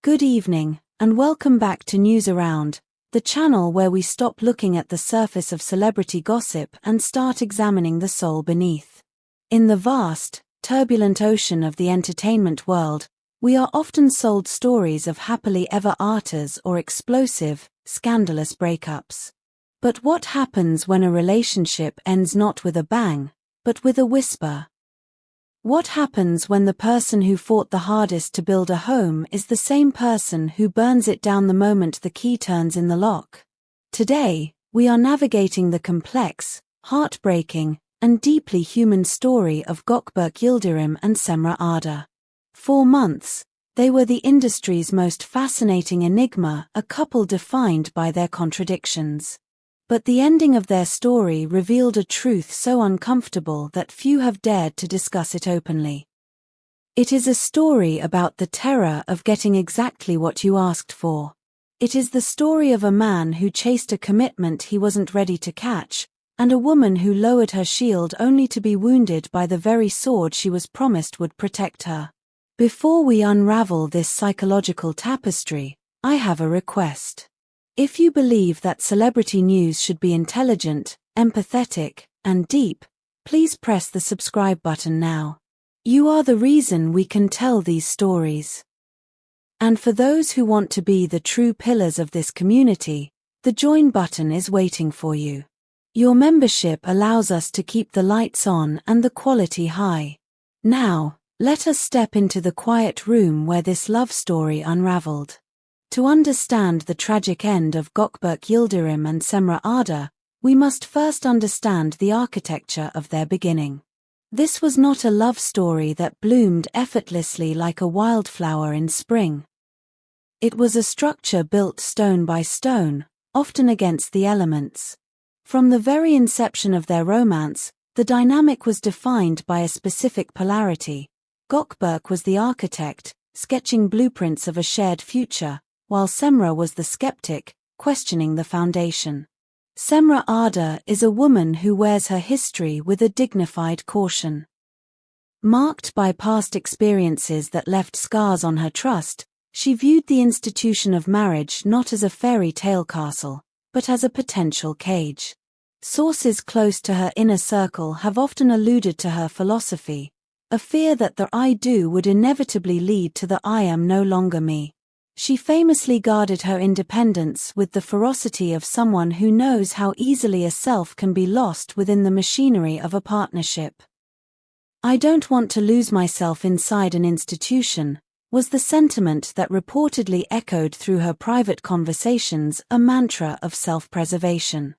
Good evening, and welcome back to News Around, the channel where we stop looking at the surface of celebrity gossip and start examining the soul beneath. In the vast, turbulent ocean of the entertainment world, we are often sold stories of happily ever afters or explosive, scandalous breakups. But what happens when a relationship ends not with a bang, but with a whisper? What happens when the person who fought the hardest to build a home is the same person who burns it down the moment the key turns in the lock? Today, we are navigating the complex, heartbreaking, and deeply human story of Gökberk Yıldırım and Cemre Arda. For months, they were the industry's most fascinating enigma, a couple defined by their contradictions. But the ending of their story revealed a truth so uncomfortable that few have dared to discuss it openly. It is a story about the terror of getting exactly what you asked for. It is the story of a man who chased a commitment he wasn't ready to catch, and a woman who lowered her shield only to be wounded by the very sword she was promised would protect her. Before we unravel this psychological tapestry, I have a request. If you believe that celebrity news should be intelligent, empathetic, and deep, please press the subscribe button now. You are the reason we can tell these stories. And for those who want to be the true pillars of this community, the join button is waiting for you. Your membership allows us to keep the lights on and the quality high. Now, let us step into the quiet room where this love story unraveled. To understand the tragic end of Gökberk Yıldırım and Cemre Arda, we must first understand the architecture of their beginning. This was not a love story that bloomed effortlessly like a wildflower in spring. It was a structure built stone by stone, often against the elements. From the very inception of their romance, the dynamic was defined by a specific polarity. Gökberk was the architect, sketching blueprints of a shared future, while Cemre was the skeptic, questioning the foundation. Cemre Arda is a woman who wears her history with a dignified caution. Marked by past experiences that left scars on her trust, she viewed the institution of marriage not as a fairy tale castle, but as a potential cage. Sources close to her inner circle have often alluded to her philosophy, a fear that the I do would inevitably lead to the I am no longer me. She famously guarded her independence with the ferocity of someone who knows how easily a self can be lost within the machinery of a partnership. I don't want to lose myself inside an institution, was the sentiment that reportedly echoed through her private conversations, a mantra of self-preservation.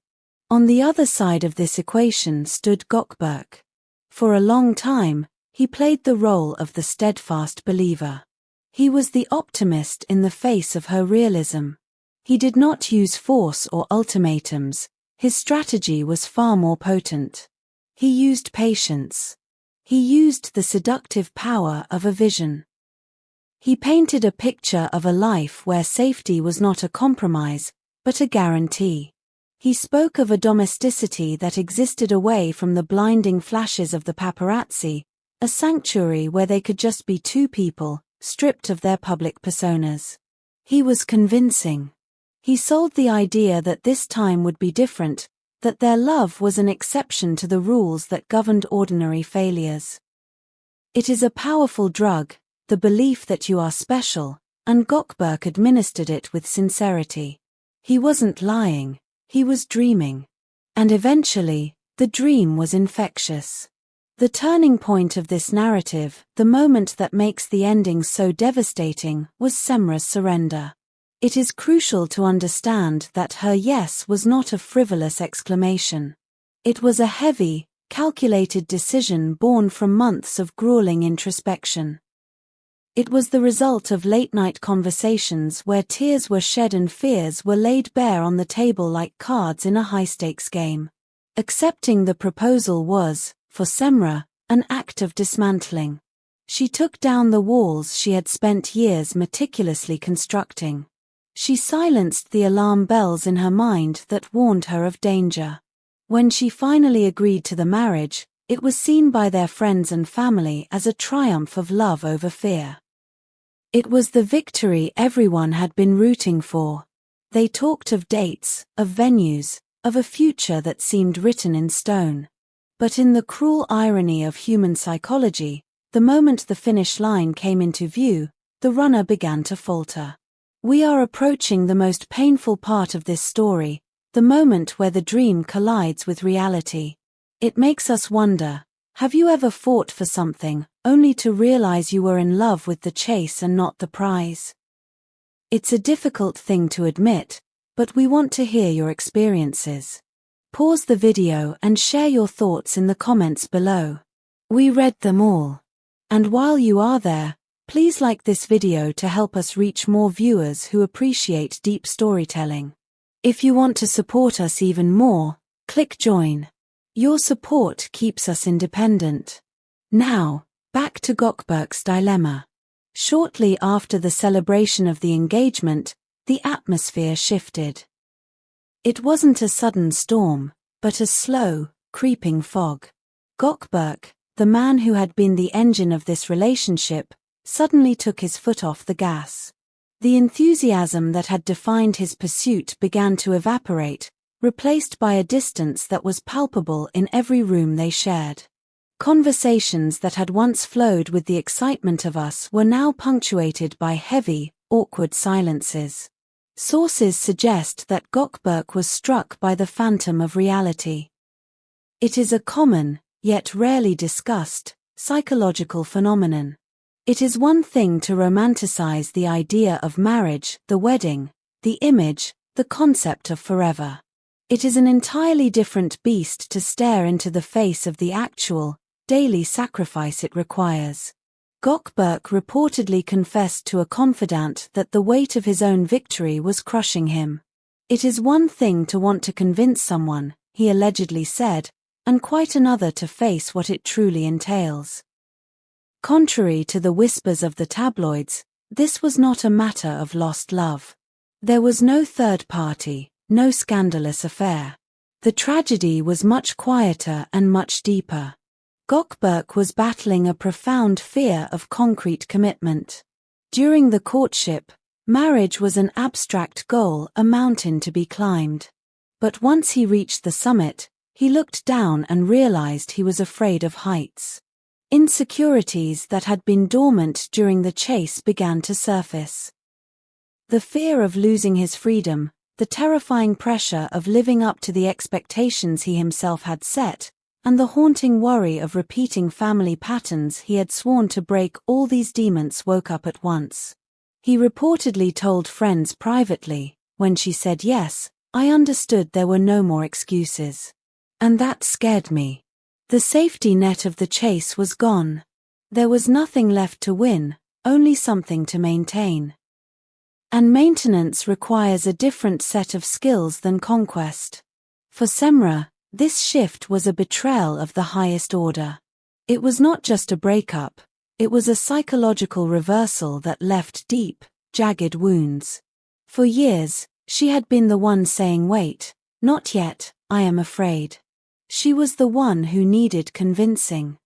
On the other side of this equation stood Gökberk. For a long time, he played the role of the steadfast believer. He was the optimist in the face of her realism. He did not use force or ultimatums. His strategy was far more potent. He used patience. He used the seductive power of a vision. He painted a picture of a life where safety was not a compromise, but a guarantee. He spoke of a domesticity that existed away from the blinding flashes of the paparazzi, a sanctuary where they could just be two people, stripped of their public personas. He was convincing. He sold the idea that this time would be different, that their love was an exception to the rules that governed ordinary failures. It is a powerful drug, the belief that you are special, and Gökberk administered it with sincerity. He wasn't lying, he was dreaming. And eventually, the dream was infectious. The turning point of this narrative, the moment that makes the ending so devastating, was Cemre's surrender. It is crucial to understand that her yes was not a frivolous exclamation. It was a heavy, calculated decision born from months of grueling introspection. It was the result of late-night conversations where tears were shed and fears were laid bare on the table like cards in a high-stakes game. Accepting the proposal was, for Cemre, an act of dismantling. She took down the walls she had spent years meticulously constructing. She silenced the alarm bells in her mind that warned her of danger. When she finally agreed to the marriage, it was seen by their friends and family as a triumph of love over fear. It was the victory everyone had been rooting for. They talked of dates, of venues, of a future that seemed written in stone. But in the cruel irony of human psychology, the moment the finish line came into view, the runner began to falter. We are approaching the most painful part of this story, the moment where the dream collides with reality. It makes us wonder, have you ever fought for something, only to realize you were in love with the chase and not the prize? It's a difficult thing to admit, but we want to hear your experiences. Pause the video and share your thoughts in the comments below. We read them all. And while you are there, please like this video to help us reach more viewers who appreciate deep storytelling. If you want to support us even more, click join. Your support keeps us independent. Now, back to Gökberk's dilemma. Shortly after the celebration of the engagement, the atmosphere shifted. It wasn't a sudden storm, but a slow, creeping fog. Gökberk, the man who had been the engine of this relationship, suddenly took his foot off the gas. The enthusiasm that had defined his pursuit began to evaporate, replaced by a distance that was palpable in every room they shared. Conversations that had once flowed with the excitement of us were now punctuated by heavy, awkward silences. Sources suggest that Gökberk was struck by the phantom of reality. It is a common, yet rarely discussed, psychological phenomenon. It is one thing to romanticize the idea of marriage, the wedding, the image, the concept of forever. It is an entirely different beast to stare into the face of the actual, daily sacrifice it requires. Gökberk reportedly confessed to a confidant that the weight of his own victory was crushing him. It is one thing to want to convince someone, he allegedly said, and quite another to face what it truly entails. Contrary to the whispers of the tabloids, this was not a matter of lost love. There was no third party, no scandalous affair. The tragedy was much quieter and much deeper. Gökberk was battling a profound fear of concrete commitment. During the courtship, marriage was an abstract goal, a mountain to be climbed. But once he reached the summit, he looked down and realized he was afraid of heights. Insecurities that had been dormant during the chase began to surface. The fear of losing his freedom, the terrifying pressure of living up to the expectations he himself had set, and the haunting worry of repeating family patterns he had sworn to break, all these demons woke up at once. He reportedly told friends privately, when she said yes, I understood there were no more excuses. And that scared me. The safety net of the chase was gone. There was nothing left to win, only something to maintain. And maintenance requires a different set of skills than conquest. For Cemre, this shift was a betrayal of the highest order. It was not just a breakup, it was a psychological reversal that left deep, jagged wounds. For years, she had been the one saying wait, not yet, I am afraid. She was the one who needed convincing.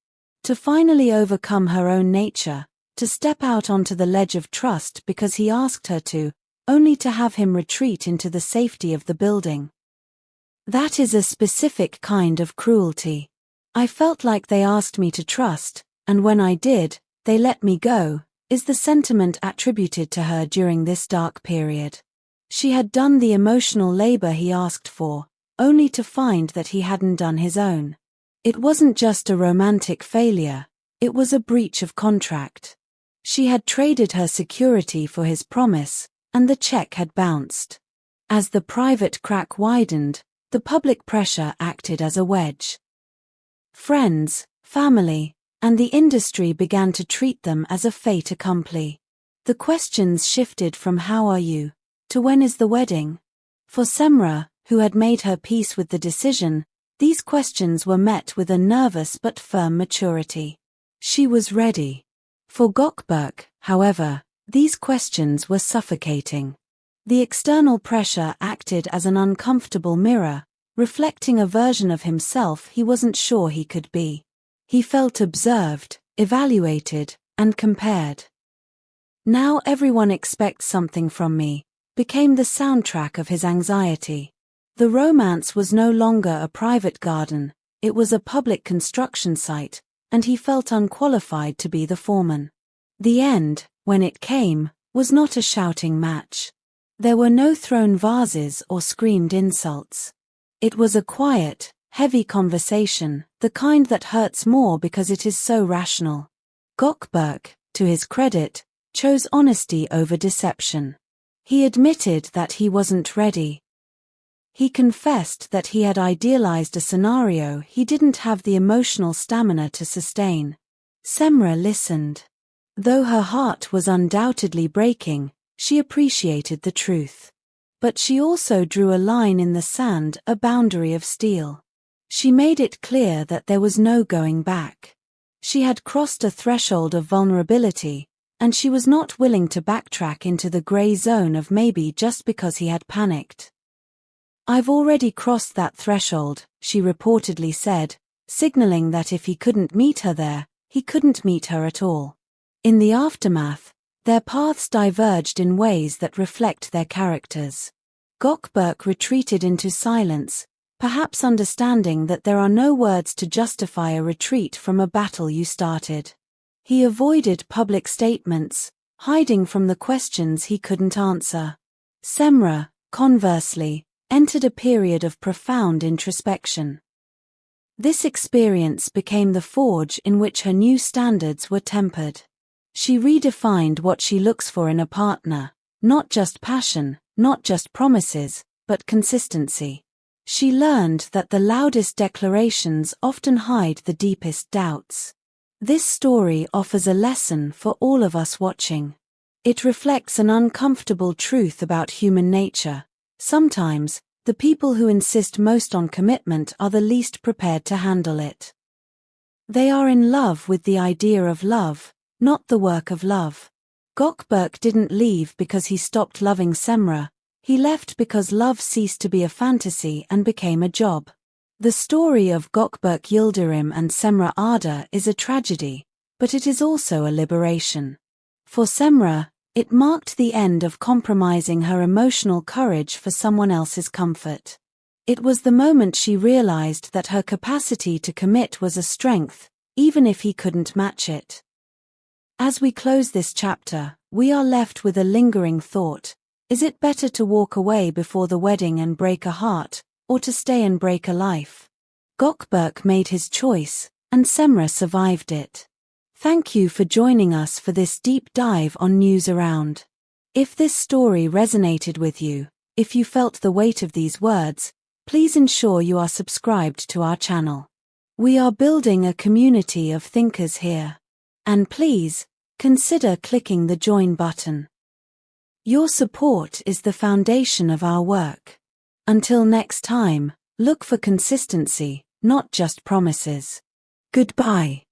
To finally overcome her own nature, to step out onto the ledge of trust because he asked her to, only to have him retreat into the safety of the building. That is a specific kind of cruelty. I felt like they asked me to trust, and when I did, they let me go, is the sentiment attributed to her during this dark period. She had done the emotional labor he asked for, only to find that he hadn't done his own. It wasn't just a romantic failure, it was a breach of contract. She had traded her security for his promise, and the check had bounced. As the private crack widened, the public pressure acted as a wedge. Friends, family, and the industry began to treat them as a fait accompli. The questions shifted from how are you, to when is the wedding? For Cemre, who had made her peace with the decision, these questions were met with a nervous but firm maturity. She was ready. For Gökberk, however, these questions were suffocating. The external pressure acted as an uncomfortable mirror, reflecting a version of himself he wasn't sure he could be. He felt observed, evaluated, and compared. Now everyone expects something from me, became the soundtrack of his anxiety. The romance was no longer a private garden, it was a public construction site, and he felt unqualified to be the foreman. The end, when it came, was not a shouting match. There were no thrown vases or screamed insults. It was a quiet, heavy conversation, the kind that hurts more because it is so rational. Gökberk, to his credit, chose honesty over deception. He admitted that he wasn't ready. He confessed that he had idealized a scenario he didn't have the emotional stamina to sustain. Cemre listened. Though her heart was undoubtedly breaking, she appreciated the truth. But she also drew a line in the sand, a boundary of steel. She made it clear that there was no going back. She had crossed a threshold of vulnerability, and she was not willing to backtrack into the gray zone of maybe just because he had panicked. "I've already crossed that threshold," she reportedly said, signaling that if he couldn't meet her there, he couldn't meet her at all. In the aftermath, their paths diverged in ways that reflect their characters. Gökberk retreated into silence, perhaps understanding that there are no words to justify a retreat from a battle you started. He avoided public statements, hiding from the questions he couldn't answer. Cemre, conversely, entered a period of profound introspection. This experience became the forge in which her new standards were tempered. She redefined what she looks for in a partner, not just passion, not just promises, but consistency. She learned that the loudest declarations often hide the deepest doubts. This story offers a lesson for all of us watching. It reflects an uncomfortable truth about human nature. Sometimes, the people who insist most on commitment are the least prepared to handle it. They are in love with the idea of love, not the work of love. Gökberk didn't leave because he stopped loving Cemre. He left because love ceased to be a fantasy and became a job. The story of Gökberk Yıldırım and Cemre Arda is a tragedy, but it is also a liberation. For Cemre, it marked the end of compromising her emotional courage for someone else's comfort. It was the moment she realized that her capacity to commit was a strength, even if he couldn't match it. As we close this chapter, we are left with a lingering thought. Is it better to walk away before the wedding and break a heart, or to stay and break a life? Gökberk made his choice, and Cemre survived it. Thank you for joining us for this deep dive on News Around. If this story resonated with you, if you felt the weight of these words, please ensure you are subscribed to our channel. We are building a community of thinkers here. And please, consider clicking the join button. Your support is the foundation of our work. Until next time, look for consistency, not just promises. Goodbye.